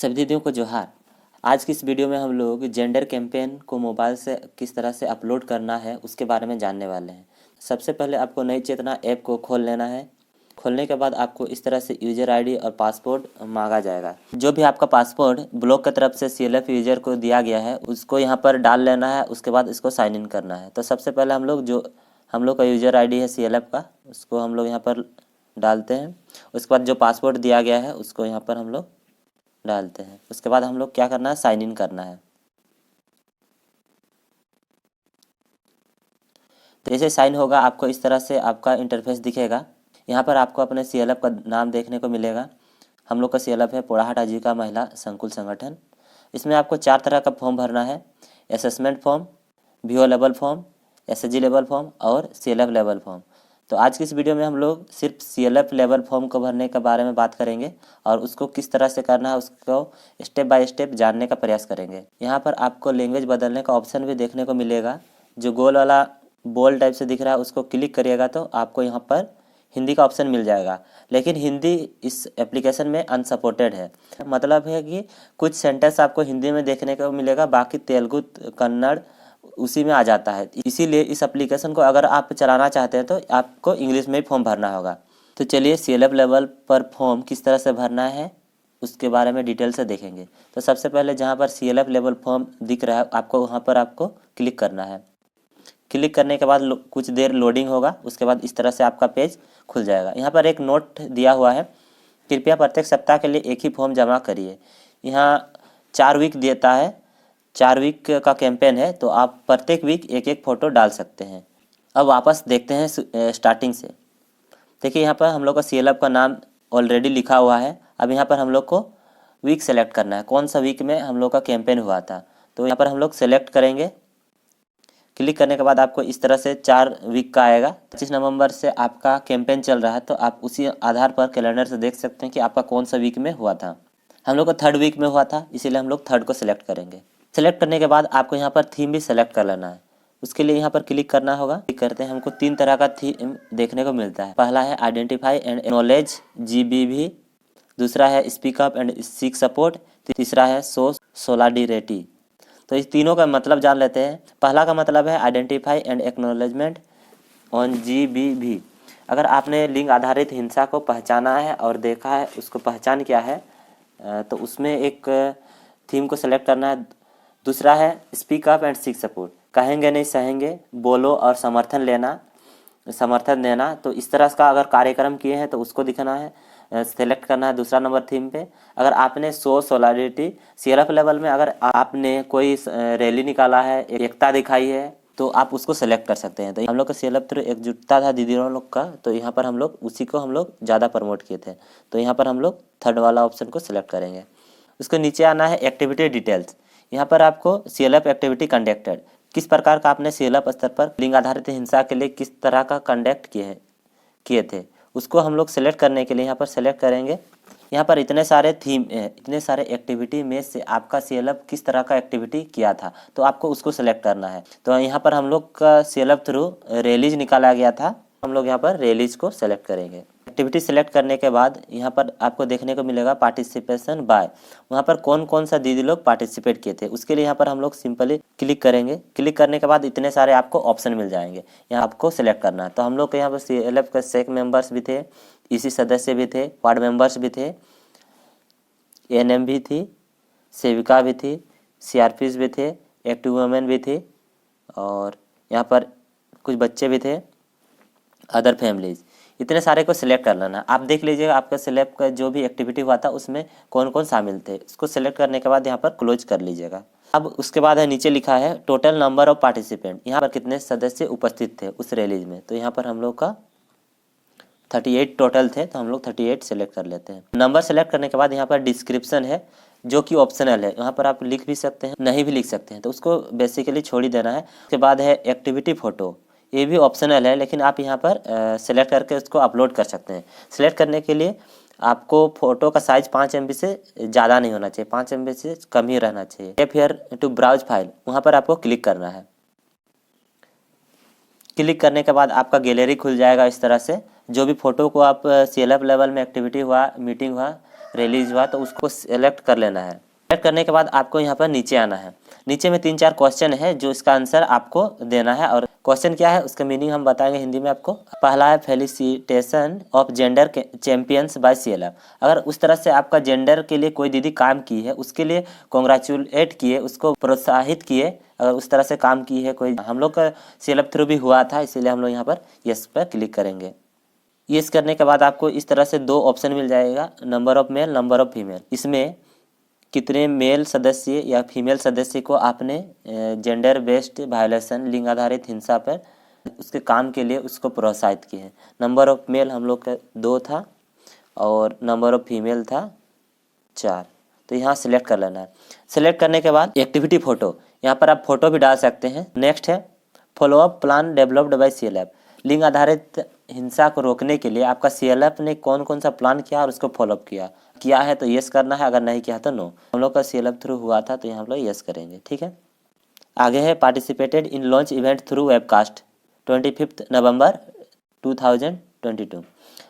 सभी दीदियों को जोहार। आज की इस वीडियो में हम लोग जेंडर कैंपेन को मोबाइल से किस तरह से अपलोड करना है उसके बारे में जानने वाले हैं। सबसे पहले आपको नई चेतना ऐप को खोल लेना है। खोलने के बाद आपको इस तरह से यूज़र आईडी और पासपोर्ट मांगा जाएगा। जो भी आपका पासपोर्ट ब्लॉक की तरफ से CLF यूज़र को दिया गया है उसको यहाँ पर डाल लेना है। उसके बाद इसको साइन इन करना है। तो सबसे पहले हम लोग का यूज़र आईडी है CLF का, उसको हम लोग यहाँ पर डालते हैं। उसके बाद जो पासपोर्ट दिया गया है उसको यहाँ पर हम लोग डालते हैं। उसके बाद हम लोग क्या करना है, साइन इन करना है। तो जैसे साइन होगा आपको इस तरह से आपका इंटरफेस दिखेगा। यहाँ पर आपको अपने CLF का नाम देखने को मिलेगा। हम लोग का CLF है पोड़ाहाट आजीविका महिला संकुल संगठन। इसमें आपको 4 तरह का फॉर्म भरना है। Assessment form, VO level form, SHG level form और CLF लेवल फॉर्म। तो आज की इस वीडियो में हम लोग सिर्फ CLF लेवल फॉर्म को भरने के बारे में बात करेंगे और उसको किस तरह से करना है उसको स्टेप बाय स्टेप जानने का प्रयास करेंगे। यहाँ पर आपको लैंग्वेज बदलने का ऑप्शन भी देखने को मिलेगा। जो गोल वाला बॉल टाइप से दिख रहा है उसको क्लिक करिएगा तो आपको यहाँ पर हिंदी का ऑप्शन मिल जाएगा। लेकिन हिंदी इस एप्लीकेशन में अनसपोर्टेड है। मतलब है कि कुछ सेंटेंस आपको हिंदी में देखने को मिलेगा, बाकी तेलुगु कन्नड़ उसी में आ जाता है। इसीलिए इस एप्लीकेशन को अगर आप चलाना चाहते हैं तो आपको इंग्लिश में ही फॉर्म भरना होगा। तो चलिए CLF लेवल पर फॉर्म किस तरह से भरना है उसके बारे में डिटेल से देखेंगे। तो सबसे पहले जहाँ पर CLF लेवल फॉर्म दिख रहा है आपको वहाँ पर आपको क्लिक करना है। क्लिक करने के बाद कुछ देर लोडिंग होगा। उसके बाद इस तरह से आपका पेज खुल जाएगा। यहाँ पर एक नोट दिया हुआ है, कृपया प्रत्येक सप्ताह के लिए एक ही फॉर्म जमा करिए। यहाँ 4 वीक देता है, 4 वीक का कैंपेन है तो आप प्रत्येक वीक एक एक फ़ोटो डाल सकते हैं। अब वापस देखते हैं स्टार्टिंग से। देखिए यहाँ पर हम लोग का CLF का नाम ऑलरेडी लिखा हुआ है। अब यहाँ पर हम लोग को वीक सेलेक्ट करना है, कौन सा वीक में हम लोग का कैंपेन हुआ था। तो यहाँ पर हम लोग सेलेक्ट करेंगे। क्लिक करने के बाद आपको इस तरह से 4 वीक का आएगा। 25 नवंबर से आपका कैंपेन चल रहा है तो आप उसी आधार पर कैलेंडर से देख सकते हैं कि आपका कौन सा वीक में हुआ था। हम लोग का 3rd वीक में हुआ था, इसीलिए हम लोग 3rd को सिलेक्ट करेंगे। सेलेक्ट करने के बाद आपको यहाँ पर थीम भी सेलेक्ट कर लेना है। उसके लिए यहाँ पर क्लिक करना होगा। क्लिक करते हैं, हमको 3 तरह का थीम देखने को मिलता है। पहला है आइडेंटिफाई एंड एक्नॉलेज GBV, दूसरा है speak up and seek support, तीसरा है शो सोलिडेरिटी। तो इस तीनों का मतलब जान लेते हैं। पहला का मतलब है identify and acknowledgement on GBV। अगर आपने लिंग आधारित हिंसा को पहचाना है और देखा है, उसको पहचान किया है, तो उसमें एक थीम को सेलेक्ट करना है। दूसरा है speak up and seek support, कहेंगे नहीं सहेंगे, बोलो और समर्थन देना। तो इस तरह का अगर कार्यक्रम किए हैं तो उसको दिखाना है, सेलेक्ट करना है दूसरा नंबर थीम पे। अगर आपने शो सोलिडेरिटी CLF लेवल में अगर आपने कोई रैली निकाला है, एकता दिखाई है तो आप उसको सेलेक्ट कर सकते हैं। तो हम लोग का CLF थ्रू एकजुटता था दीदियों लोग का, तो यहाँ पर हम लोग उसी को हम लोग ज़्यादा प्रमोट किए थे। तो यहाँ पर हम लोग 3rd वाला ऑप्शन को सिलेक्ट करेंगे। उसके नीचे आना है एक्टिविटी डिटेल्स। यहाँ पर आपको CLF एक्टिविटी कंडक्टेड, किस प्रकार का आपने CLF स्तर पर लिंग आधारित हिंसा के लिए किस तरह का कंडक्ट किए थे उसको हम लोग सेलेक्ट करने के लिए यहाँ पर सेलेक्ट करेंगे। यहाँ पर इतने सारे थीम इतने सारे एक्टिविटी में से आपका CLF किस तरह का एक्टिविटी किया था तो आपको उसको सेलेक्ट करना है। तो यहाँ पर हम लोग का CLF थ्रू रैलीज निकाला गया था, हम लोग यहाँ पर रैलीज को सेलेक्ट करेंगे। एक्टिविटी सेलेक्ट करने के बाद यहाँ पर आपको देखने को मिलेगा पार्टिसिपेशन बाय, वहाँ पर कौन कौन सा दीदी लोग पार्टिसिपेट किए थे। उसके लिए यहाँ पर हम लोग सिंपली क्लिक करेंगे। क्लिक करने के बाद इतने सारे आपको ऑप्शन मिल जाएंगे, यहाँ आपको सेलेक्ट करना है। तो हम लोग के यहाँ पर CLF के सेक मेंबर्स भी थे, EC सदस्य भी थे, वार्ड मेंबर्स भी थे, ANM भी थी, सेविका भी थी, CRPs भी थे, एक्टिव वुमेन भी थी और यहाँ पर कुछ बच्चे भी थे, अदर फैमिलीज। इतने सारे को सिलेक्ट कर लेना। आप देख लीजिएगा आपका CLF का जो भी एक्टिविटी हुआ था उसमें कौन कौन शामिल थे। इसको सिलेक्ट करने के बाद यहाँ पर क्लोज कर लीजिएगा। अब उसके बाद है नीचे लिखा है टोटल नंबर ऑफ पार्टिसिपेंट, यहाँ पर कितने सदस्य उपस्थित थे उस रैली में। तो यहाँ पर हम लोग का 38 टोटल थे, तो हम लोग 38 सेलेक्ट कर लेते हैं। नंबर सेलेक्ट करने के बाद यहाँ पर डिस्क्रिप्शन है जो कि ऑप्शनल है, यहाँ पर आप लिख भी सकते हैं, नहीं भी लिख सकते हैं, तो उसको बेसिकली छोड़ ही देना है। उसके बाद है एक्टिविटी फ़ोटो, ये भी ऑप्शनल है लेकिन आप यहाँ पर सेलेक्ट करके उसको अपलोड कर सकते हैं। सेलेक्ट करने के लिए आपको फ़ोटो का साइज़ 5 MB से ज़्यादा नहीं होना चाहिए, 5 MB से कम ही रहना चाहिए। Tap here to browse file, वहाँ पर आपको क्लिक करना है। क्लिक करने के बाद आपका गैलरी खुल जाएगा इस तरह से। जो भी फ़ोटो को आप CLF लेवल में एक्टिविटी हुआ, मीटिंग हुआ, रिलीज हुआ तो उसको सेलेक्ट कर लेना है। सेलेक्ट करने के बाद आपको यहाँ पर नीचे आना है। नीचे में 3-4 क्वेश्चन है जो इसका आंसर आपको देना है। और क्वेश्चन क्या है उसका मीनिंग हम बताएंगे हिंदी में आपको। पहला है felicitation of gender champions by CLF। अगर उस तरह से आपका जेंडर के लिए कोई दीदी काम की है उसके लिए कॉन्ग्रेचुलेट किए, उसको प्रोत्साहित किए। अगर उस तरह से काम की है कोई, हम लोग का CLF थ्रू भी हुआ था, इसीलिए हम लोग यहाँ पर यस पर क्लिक करेंगे। यस करने के बाद आपको इस तरह से 2 ऑप्शन मिल जाएगा, number of male, number of female. इसमें कितने मेल सदस्य या फीमेल सदस्य को आपने जेंडर बेस्ड वायलेशन, लिंग आधारित हिंसा पर उसके काम के लिए उसको प्रोत्साहित किए हैं। नंबर ऑफ मेल हम लोग का 2 था और नंबर ऑफ फीमेल था 4। तो यहाँ सिलेक्ट कर लेना है। सिलेक्ट करने के बाद एक्टिविटी फ़ोटो, यहाँ पर आप फोटो भी डाल सकते हैं। नेक्स्ट है follow up plan developed by CLF। लिंग आधारित हिंसा को रोकने के लिए आपका CLF ने कौन कौन सा प्लान किया और उसको फॉलोअप किया है तो यस करना है, अगर नहीं किया तो नो। हम लोग का CLF थ्रू हुआ था तो यहाँ हम लोग यस करेंगे, ठीक है। आगे है participated in launch event through webcast 25 नवंबर 2022।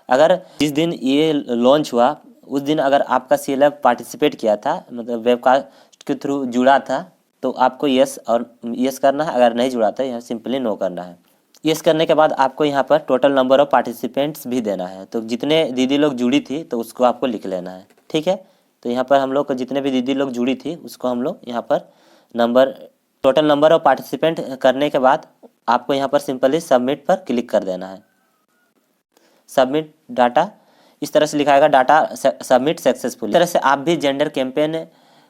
अगर जिस दिन ये लॉन्च हुआ उस दिन अगर आपका CLF पार्टिसिपेट किया था, मतलब वेबकास्ट के थ्रू जुड़ा था, तो आपको यस और यस करना है। अगर नहीं जुड़ा था यहाँ सिंपली नो करना है। यस करने के बाद आपको यहाँ पर टोटल नंबर ऑफ पार्टिसिपेंट्स भी देना है। तो जितने दीदी लोग जुड़ी थी तो उसको आपको लिख लेना है, ठीक है। तो यहाँ पर हम लोग को जितने भी दीदी लोग जुड़ी थी उसको हम लोग यहाँ पर टोटल नंबर ऑफ पार्टिसिपेंट करने के बाद आपको यहाँ पर सिंपली सबमिट पर क्लिक कर देना है। सबमिट डाटा इस तरह से लिखाएगा, डाटा सबमिट सक्सेसफुल। इस तरह से आप भी जेंडर कैंपेन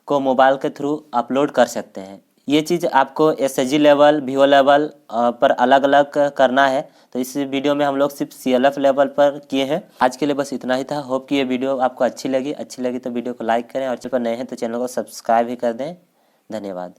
को मोबाइल के थ्रू अपलोड कर सकते हैं। ये चीज़ आपको SHG लेवल, VO लेवल पर अलग अलग करना है। तो इस वीडियो में हम लोग सिर्फ CLF लेवल पर किए हैं। आज के लिए बस इतना ही था। होप कि ये वीडियो आपको अच्छी लगी तो वीडियो को लाइक करें और चैनल पर नए हैं तो चैनल को सब्सक्राइब भी कर दें। धन्यवाद।